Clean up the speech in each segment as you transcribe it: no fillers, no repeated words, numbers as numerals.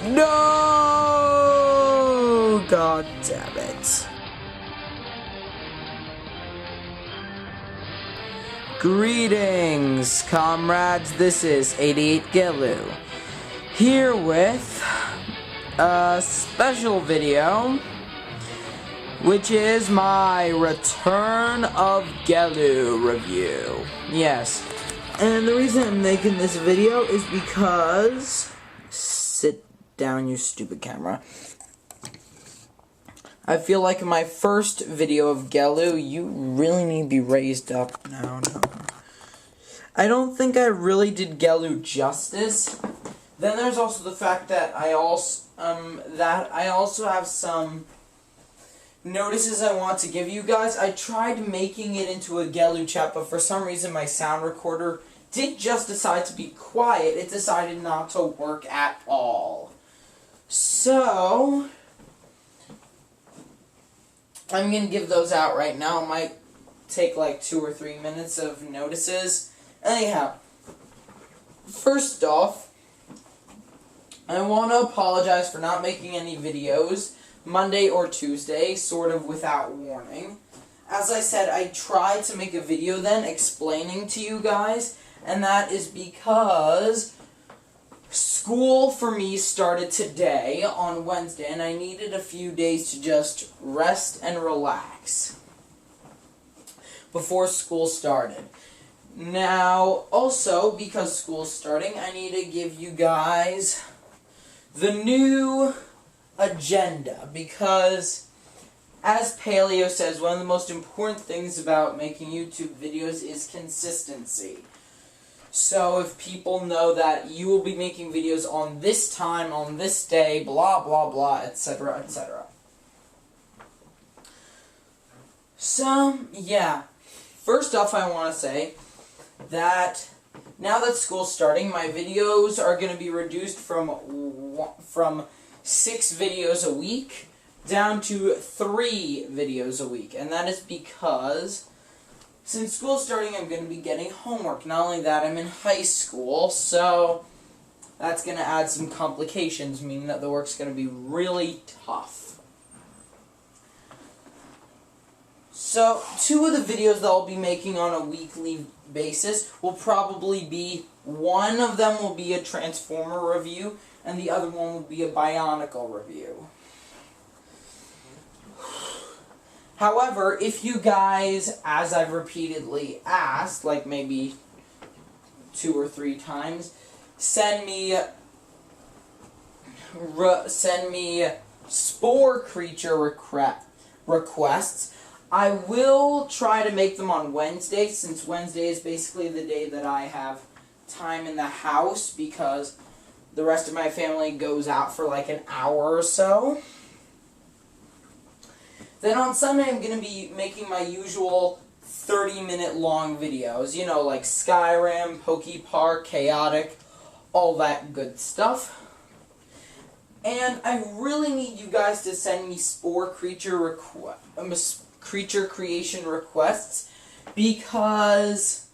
No! God damn it. Greetings, comrades. This is 88 Gelu. Here with a special video, which is my Return of Gelu review. Yes. And the reason I'm making this video is because... Sit down, you stupid camera. I feel like in my first video of Gelu, you really need to be raised up. No. I don't think I really did Gelu justice. Then there's also the fact that I also have some notices I want to give you guys. I tried making it into a Gelu chat, but for some reason my sound recorder did just decide to be quiet. It decided not to work at all. So I'm going to give those out right now. It might take like 2 or 3 minutes of notices. Anyhow, first off, I want to apologize for not making any videos Monday or Tuesday, sort of without warning. As I said, I tried to make a video then explaining to you guys, and that is because school for me started today on Wednesday, and I needed a few days to just rest and relax before school started. Now, also, because school's starting, I need to give you guys the new agenda, because, as Paleo says, one of the most important things about making YouTube videos is consistency. So if people know that you will be making videos on this time, on this day, blah, blah, blah, etc., etc. So, yeah. First off, I want to say that now that school's starting, my videos are going to be reduced from 6 videos a week down to 3 videos a week. And that is because since school's starting, I'm going to be getting homework. Not only that, I'm in high school, so that's going to add some complications, meaning that the work's going to be really tough. So, 2 of the videos that I'll be making on a weekly basis will probably be, one of them will be a Transformer review, and the other one will be a Bionicle review. However, if you guys, as I've repeatedly asked, like maybe 2 or 3 times, send me Spore creature requests, I will try to make them on Wednesday, since Wednesday is basically the day that I have time in the house, because the rest of my family goes out for like an hour or so. Then on Sunday, I'm going to be making my usual 30-minute long videos. You know, like Skyrim, Pokepark, Chaotic, all that good stuff. And I really need you guys to send me Spore creature creation requests, because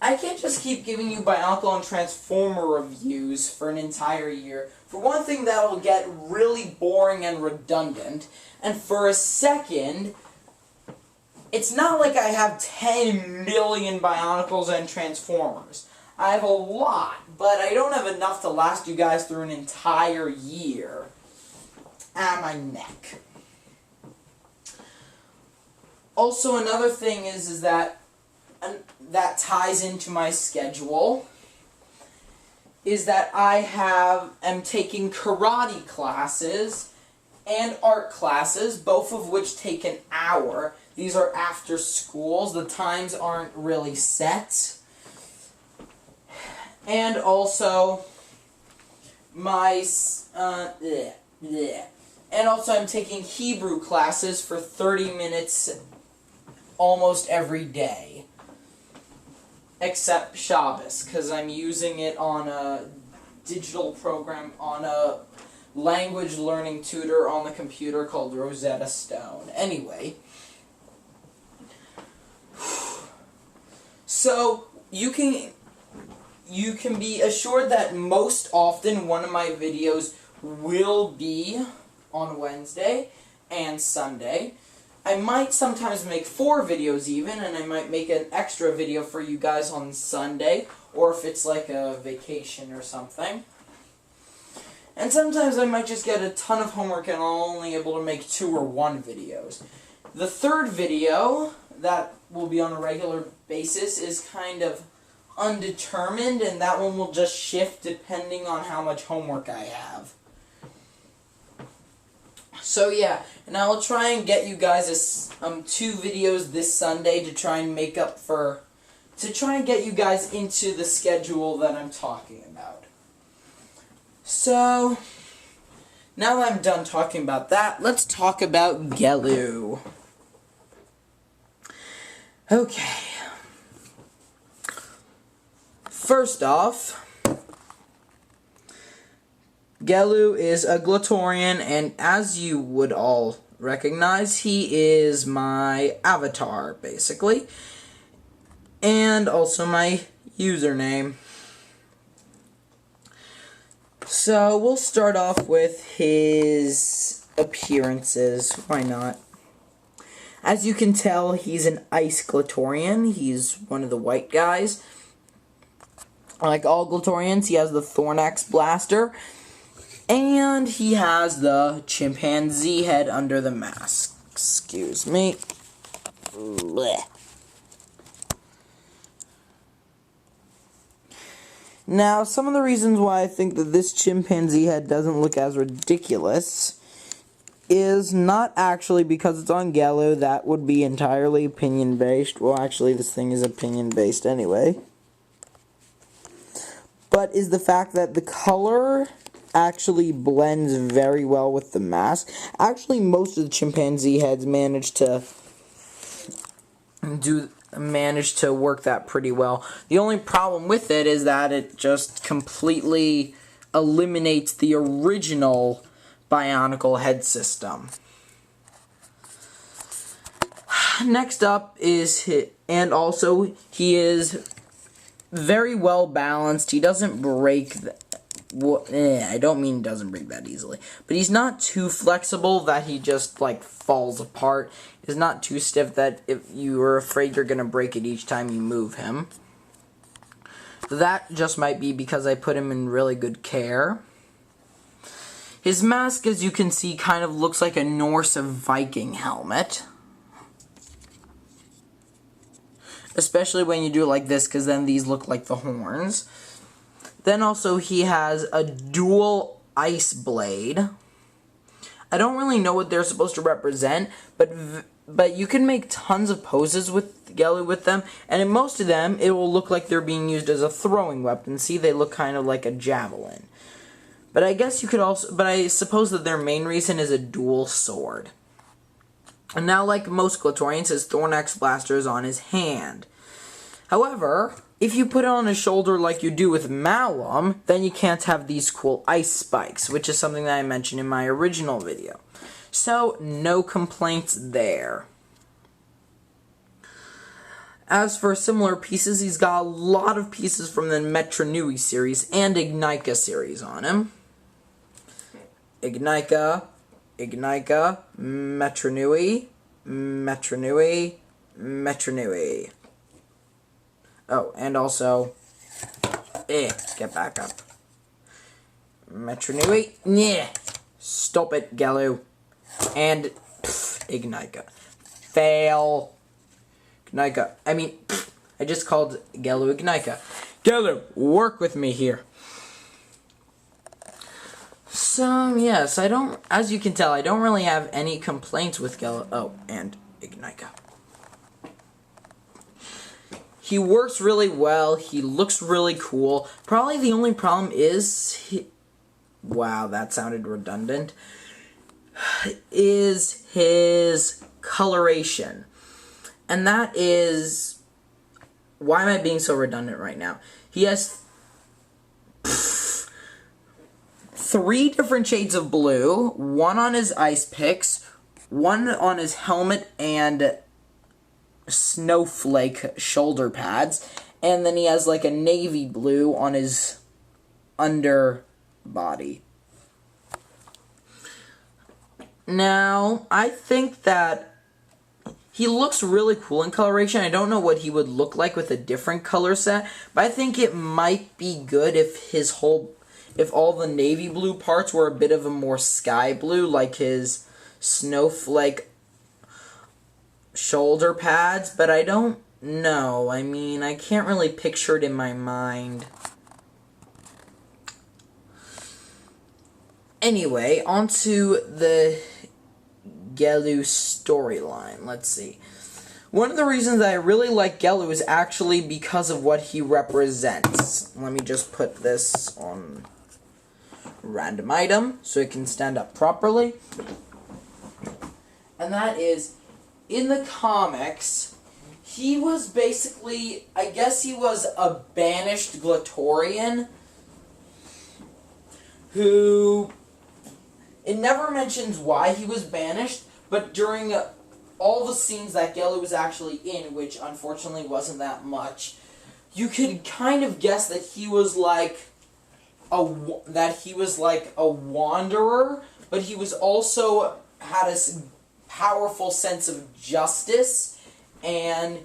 I can't just keep giving you Bionicle and Transformer reviews for an entire year. For one thing, that will get really boring and redundant. And for a second, it's not like I have 10 million Bionicles and Transformers. I have a lot, but I don't have enough to last you guys through an entire year. Ah, my neck. Also, another thing is that ties into my schedule, is that I am taking karate classes and art classes, both of which take an hour. These are after schools. The times aren't really set. And also, I'm taking Hebrew classes for 30 minutes almost every day. Except Shabbos, because I'm using it on a digital program, on a language learning tutor on the computer called Rosetta Stone. Anyway, so you can be assured that most often one of my videos will be on Wednesday and Sunday. I might sometimes make 4 videos even, and I might make an extra video for you guys on Sunday, or if it's like a vacation or something. And sometimes I might just get a ton of homework and I'm only able to make 2 or 1 videos. The third video that will be on a regular basis is kind of undetermined, and that one will just shift depending on how much homework I have. So yeah, and I will try and get you guys 2 videos this Sunday to try and make up for, to try and get you guys into the schedule that I'm talking about. So, now that I'm done talking about that, let's talk about Gelu. Okay. First off, Gelu is a Glatorian, and as you would all recognize, he is my avatar, basically, and also my username. So, we'll start off with his appearances. Why not? As you can tell, he's an Ice Glatorian. He's one of the white guys. Like all Glatorians, he has the Thornax Blaster. And he has the chimpanzee head under the mask. Excuse me. Blech. Now, some of the reasons why I think that this chimpanzee head doesn't look as ridiculous is not actually because it's on Gelu. That would be entirely opinion-based. Well, actually, this thing is opinion-based anyway. But is the fact that the color actually blends very well with the mask. Actually, most of the chimpanzee heads manage to work that pretty well. The only problem with it is that it just completely eliminates the original Bionicle head system. Next up is and also he is very well balanced. He doesn't break. I don't mean doesn't break that easily, but he's not too flexible that he just like falls apart. He's not too stiff that if you are afraid you're gonna break it each time you move him. That just might be because I put him in really good care. His mask, as you can see, kind of looks like a Norse Viking helmet. Especially when you do it like this, because then these look like the horns. Then also he has a dual ice blade. I don't really know what they're supposed to represent, but you can make tons of poses with Gelu with them, and in most of them it will look like they're being used as a throwing weapon. See, they look kind of like a javelin. But I guess you could also, but I suppose that their main reason is a dual sword. And now, like most Glatorians, his Thornax Blaster is on his hand. However, if you put it on his shoulder like you do with Malum, then you can't have these cool ice spikes, which is something that I mentioned in my original video. So, no complaints there. As for similar pieces, he's got a lot of pieces from the Metronui series and Ignica series on him. Ignica, Metronui, Metronui, Metronui. Oh, and also, get back up. Metronui, yeah, stop it, Gelu. And, Ignica. Fail. Ignica, I just called Gelu Ignica. Gelu, work with me here. So, yes, as you can tell, I don't really have any complaints with Gelu. Oh, and Ignica. He works really well. He looks really cool. Probably the only problem is, wow, that sounded redundant, is his coloration. And that is, why am I being so redundant right now? He has 3 different shades of blue, 1 on his ice picks, 1 on his helmet and snowflake shoulder pads, and then he has like a navy blue on his underbody. Now, I think that he looks really cool in coloration. I don't know what he would look like with a different color set, but I think it might be good if if all the navy blue parts were a bit of a more sky blue, like his snowflake shoulder pads, but I don't know. I mean, I can't really picture it in my mind. Anyway, onto the Gelu storyline. Let's see. One of the reasons I really like Gelu is actually because of what he represents. Let me just put this on random item so it can stand up properly. And that is, in the comics, he was basically, I guess he was a banished Glatorian who, it never mentions why he was banished, but during all the scenes that Gelu was actually in, which unfortunately wasn't that much, you could kind of guess that he was like a wanderer, but he was also had a powerful sense of justice and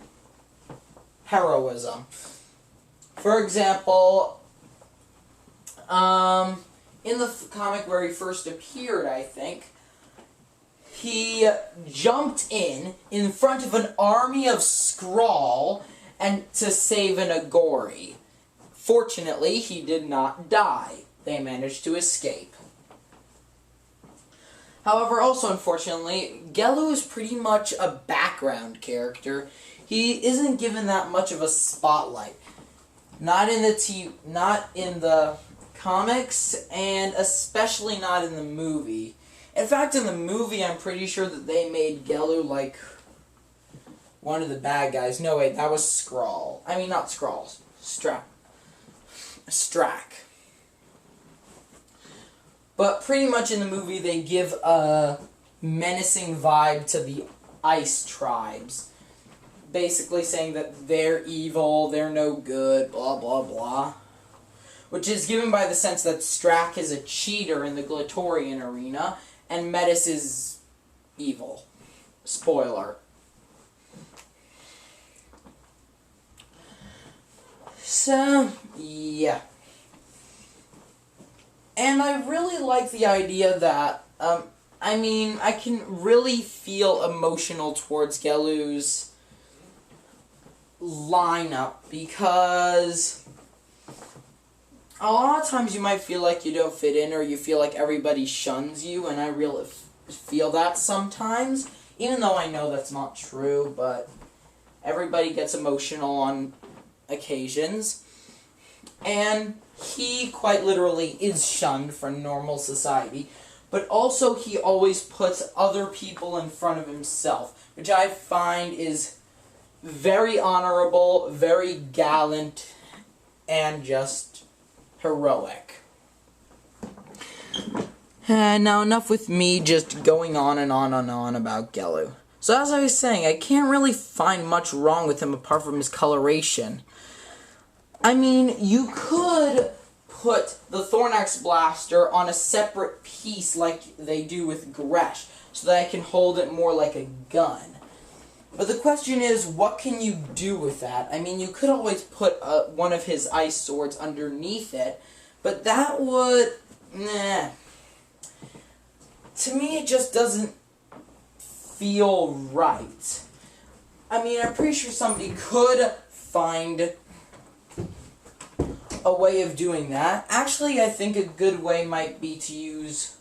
heroism. For example, in the comic where he first appeared, I think, he jumped in front of an army of Skrull and to save an Agori. Fortunately, he did not die. They managed to escape. However, also unfortunately, Gelu is pretty much a background character. He isn't given that much of a spotlight. Not in the comics, and especially not in the movie. In fact, in the movie, I'm pretty sure that they made Gelu like one of the bad guys. No, wait, that was Skrull. I mean, not Skrulls. Strack. But pretty much in the movie, they give a menacing vibe to the ice tribes. Basically saying that they're evil, they're no good, blah, blah, blah. Which is given by the sense that Strack is a cheater in the Glatorian arena, and Metis is evil. Spoiler. So, yeah. And I really like the idea that, I mean, I can really feel emotional towards Gelu's lineup, because a lot of times you might feel like you don't fit in, or you feel like everybody shuns you, and I really feel that sometimes, even though I know that's not true, but everybody gets emotional on occasions, and he quite literally is shunned from normal society, but also he always puts other people in front of himself, which I find is very honorable, very gallant, and just heroic. Now enough with me just going on and on and on about Gelu. So as I was saying, I can't really find much wrong with him apart from his coloration. I mean, you could put the Thornax blaster on a separate piece like they do with Gresh, so that I can hold it more like a gun. But the question is, what can you do with that? I mean, you could always put one of his ice swords underneath it, but that would... nah. To me, it just doesn't feel right. I mean, I'm pretty sure somebody could find a way of doing that. Actually, I think a good way might be to use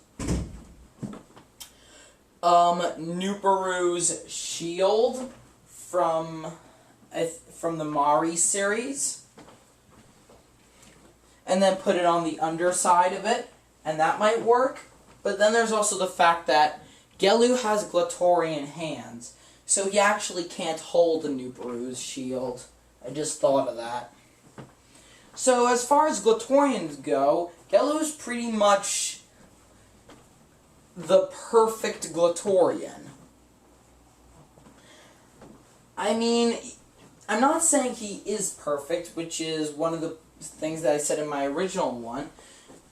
Nuperu's shield from the Mari series, and then put it on the underside of it, and that might work. But then there's also the fact that Gelu has Glatorian hands, so he actually can't hold the Nuperu's shield. I just thought of that. So as far as Glatorians go, Gelu is pretty much the perfect Glatorian. I mean, I'm not saying he is perfect, which is one of the things that I said in my original one,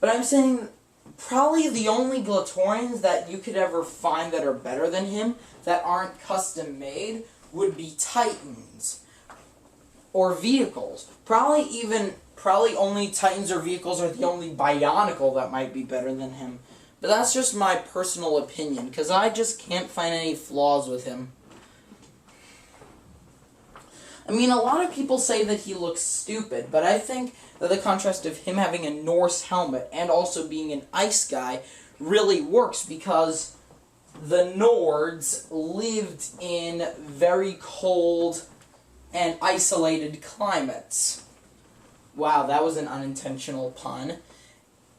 but I'm saying probably the only Glatorians that you could ever find that are better than him, that aren't custom made, would be Titans. Or vehicles. Probably only Titans or vehicles are the only Bionicle that might be better than him. But that's just my personal opinion, because I just can't find any flaws with him. I mean, a lot of people say that he looks stupid, but I think that the contrast of him having a Norse helmet and also being an ice guy really works, because the Nords lived in very cold and isolated climates. Wow, that was an unintentional pun.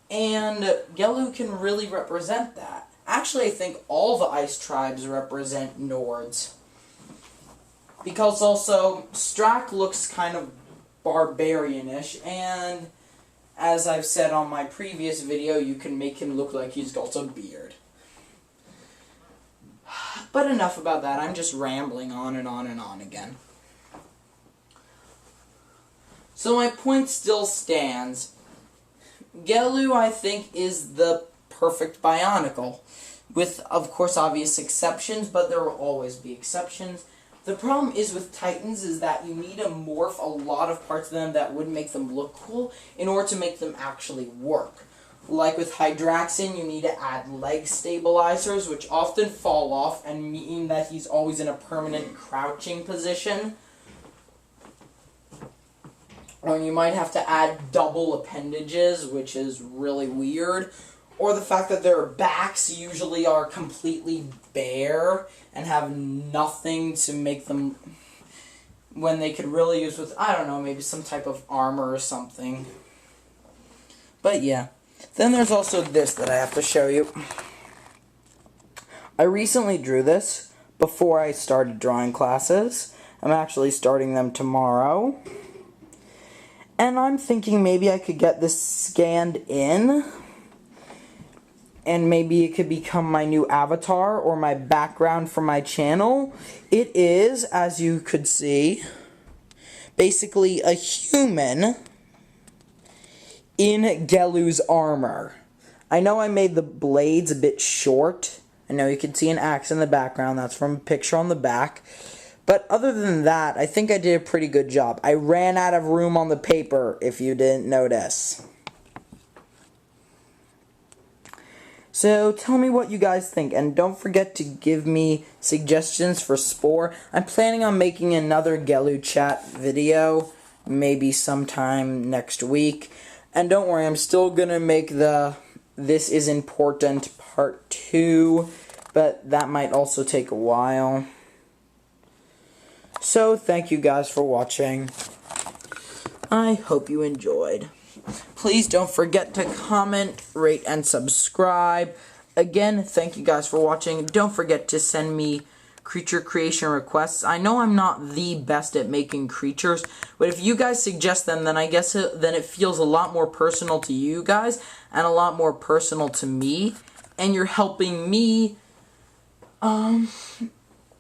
And Gelu can really represent that. Actually, I think all the ice tribes represent Nords. Because also, Strack looks kind of barbarian-ish, and as I've said on my previous video, you can make him look like he's got a beard. But enough about that, I'm just rambling on and on and on again. So my point still stands. Gelu, I think, is the perfect Bionicle. With, of course, obvious exceptions, but there will always be exceptions. The problem is with Titans is that you need to morph a lot of parts of them that would make them look cool in order to make them actually work. Like with Hydraxin, you need to add leg stabilizers, which often fall off and mean that he's always in a permanent crouching position. Or you might have to add double appendages, which is really weird. Or the fact that their backs usually are completely bare and have nothing to make them, when they could really use with, I don't know, maybe some type of armor or something. But yeah. Then there's also this that I have to show you. I recently drew this before I started drawing classes. I'm actually starting them tomorrow. And I'm thinking maybe I could get this scanned in, and maybe it could become my new avatar or my background for my channel. It is, as you could see, basically a human in Gelu's armor. I know I made the blades a bit short. I know you can see an axe in the background. That's from a picture on the back. But other than that, I think I did a pretty good job. I ran out of room on the paper, if you didn't notice. So tell me what you guys think, and don't forget to give me suggestions for Spore. I'm planning on making another Gelu chat video, maybe sometime next week. And don't worry, I'm still gonna make the This Is Important Part 2, but that might also take a while. So thank you guys for watching. I hope you enjoyed. Please don't forget to comment, rate, and subscribe. Again, thank you guys for watching. Don't forget to send me creature creation requests. I know I'm not the best at making creatures, but if you guys suggest them, then I guess then it feels a lot more personal to you guys and a lot more personal to me, and you're helping me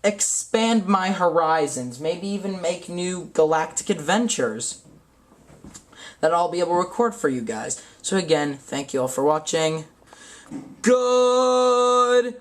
expand my horizons, maybe even make new galactic adventures that I'll be able to record for you guys. So again, thank you all for watching. Goodbye.